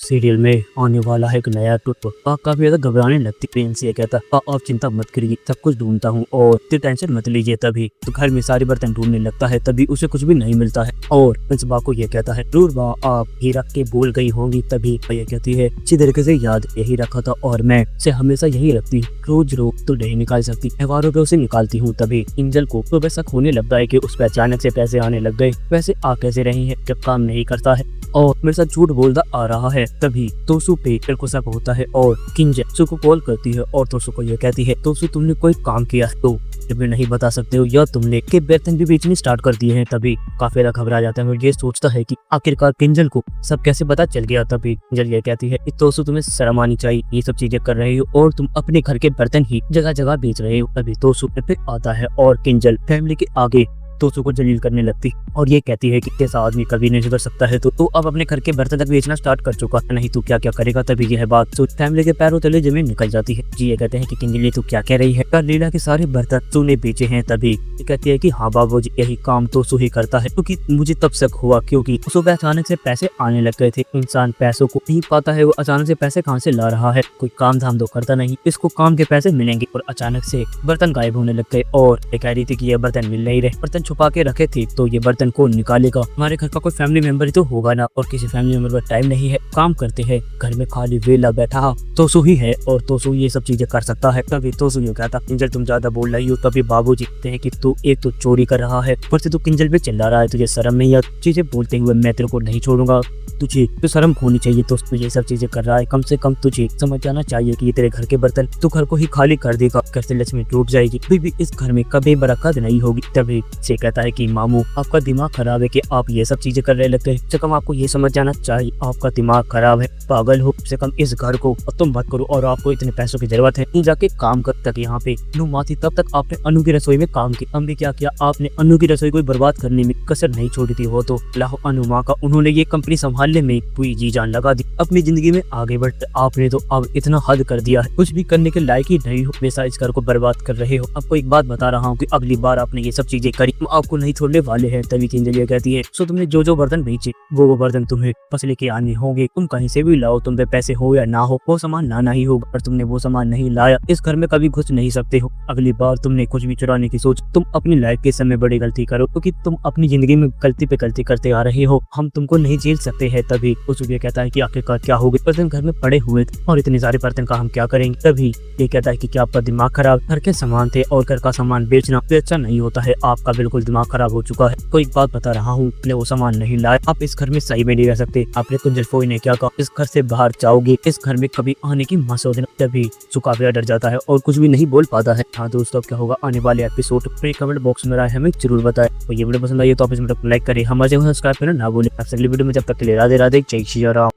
Serial में आने वाला है एक नया ट्विस्ट। काफी ज्यादा घबराने लगती। प्रिंस ये कहता आप चिंता मत करिए, सब कुछ ढूंढता हूँ और टेंशन मत लीजिए। तभी तो घर में सारे बर्तन ढूंढने लगता है, तभी उसे कुछ भी नहीं मिलता है और प्रिंस बा को ये कहता है जरूर बा आप ये रख के भूल गई होंगी। तभी ये कहती है अच्छी तरीके से याद यही रखा था और मैं से हमेशा यही रखती हूँ, रोज रोज तो नहीं निकाल सकती, त्योहारों पे उसे निकालती हूँ। तभी एंजल को तो शक होने लगता है कि उस पर अचानक से पैसे आने लग गए। पैसे आ कैसे रहे हैं जब काम नहीं करता है और मेरे साथ झूठ बोलता आ रहा है। तभी तोसु पे को शक होता है और किंजल तोसु को कॉल करती है और तोसु को यह कहती है तोसु तुमने कोई काम किया तो भी नहीं बता सकते हो या तुमने के बर्तन भी बेचने स्टार्ट कर दिए हैं। तभी काफी ज्यादा घबरा जाता है और ये सोचता है कि आखिरकार किंजल को सब कैसे पता चल गया। तभी किंजल ये कहती है तोसु तुम्हें शर्म आनी चाहिए, ये सब चीजें कर रहे हो और तुम अपने घर के बर्तन ही जगह जगह बेच रहे हो। तभी तोसु पे आता है और किंजल फैमिली के आगे तोसु को जलील करने लगती और ये कहती है कि कैसा आदमी कभी नहीं सुधर सकता है, तो अब अपने घर के बर्तन तक बेचना स्टार्ट कर चुका है, नहीं तू क्या क्या करेगा। तभी यह बात तो फैमिली के पैरों तले जमीन निकल जाती है। जी ये कहते हैं कि किंजल तू क्या कह रही है, कर लीला के सारे बर्तन तूने बेचे हैं। तभी ये कहती है कि हाँ बाबूजी यही काम तोसु ही करता है, क्योंकि मुझे तब शक हुआ क्योंकि सुबह अचानक से पैसे आने लग गए थे। इंसान पैसों को नहीं पाता है, वो अचानक से पैसे कहाँ से ला रहा है, कोई काम धाम तो करता नहीं, इसको काम के पैसे मिलेंगे। और अचानक से बर्तन गायब होने लग गए और ये कह रही थी कि ये बर्तन मिल नहीं रहे, बर्तन छुपा के रखे थे तो ये बर्तन कौन निकालेगा, हमारे घर का कोई फैमिली मेंबर ही तो होगा ना, और किसी फैमिली मेंबर पर टाइम नहीं है, काम करते हैं घर में खाली वेला बैठा तोसु ही है और तोसु ये सब चीजें कर सकता है। तभी तोसु ये कहता किंजल तुम ज्यादा बोल रही हो। तभी बाबूजी कहते हैं कि तू एक तो चोरी कर रहा है, पर से तू किंजल पे चिल्ला रहा है, तुझे शर्म नहीं आती चीजें बोलते हुए, मैं तेरे को नहीं छोड़ूंगा, तुझे तो शर्म होनी चाहिए। तो तू ये सब चीजें कर रहा है, कम से कम तुझे समझ जाना चाहिए कि ये तेरे घर के बर्तन तू घर को ही खाली कर देगा, घर से लक्ष्मी टूट जाएगी, फिर भी इस घर में कभी बरकत नहीं होगी। तभी से कहता है कि मामू आपका दिमाग खराब है कि आप ये सब चीजें कर रहे लगते हैं, कम आपको ये समझ जाना चाहिए आपका दिमाग खराब है, पागल हो, कम से कम इस घर को तुम मत करो और आपको इतने पैसों की जरूरत है, जाके काम कर तक यहाँ पे नुमाती। तब तक आपने अनु की रसोई में काम किया, हमने क्या किया, आपने अनु की रसोई को बर्बाद करने में कसर नहीं छोड़ी थी। वो तो लाहो अनु माँ का, उन्होंने ये कंपनी संभालने में पूरी जी जान लगा दी, अपनी जिंदगी में आगे बढ़ते आपने तो अब इतना हद कर दिया है, कुछ भी करने के लायक ही नहीं हो, हमेशा इस घर को बर्बाद कर रहे हो। आपको एक बात बता रहा हूँ कि अगली बार आपने ये सब चीजें करी हम आपको नहीं छोड़ने वाले हैं। तभी किंजल ये कहती है सो तुमने जो जो बर्तन बेचे वो बर्तन तुम्हें बस लेके आने होंगे, तुम कहीं से भी लाओ, तुम पे पैसे हो या ना हो, वो सामान लाना ही होगा, पर तुमने वो सामान नहीं लाया, इस घर में कभी घुस नहीं सकते हो। अगली बार तुमने कुछ भी चुराने की सोच, तुम अपनी लाइफ के समय बड़ी गलती करो, क्योंकि तुम अपनी जिंदगी में गलती पे गलती करते आ रहे हो, हम तुमको नहीं झेल सकते हैं। तभी उस कहता है कि आखिरकार क्या हो गया, बर्तन घर में पड़े हुए थे और इतने सारे बर्तन का हम क्या करेंगे। तभी ये कहता है कि क्या आपका दिमाग खराब, घर के सामान थे और घर का सामान बेचना तो अच्छा नहीं होता है, आपका बिल्कुल दिमाग खराब हो चुका है। तो एक बात बता रहा हूँ, आपने वो सामान नहीं लाया, आप इस घर में सही में नहीं रह सकते। आपने कुंजल फोई ने क्या कहा, इस घर से बाहर जाओगे, इस घर में कभी आने की मत सोचना। तभी सुकाफिया डर जाता है और कुछ भी नहीं बोल पाता है। हाँ दोस्तों क्या होगा आने वाले एपिसोड में, कमेंट बॉक्स में राय हमें जरूर बताएं। और ये वीडियो पसंद आई तो आप इसमें लाइक करें, हमारे चैनल को सब्सक्राइब करना ना भूलें। अगली वीडियो में जब तक के लिए राधे राधे, जय श्री राम।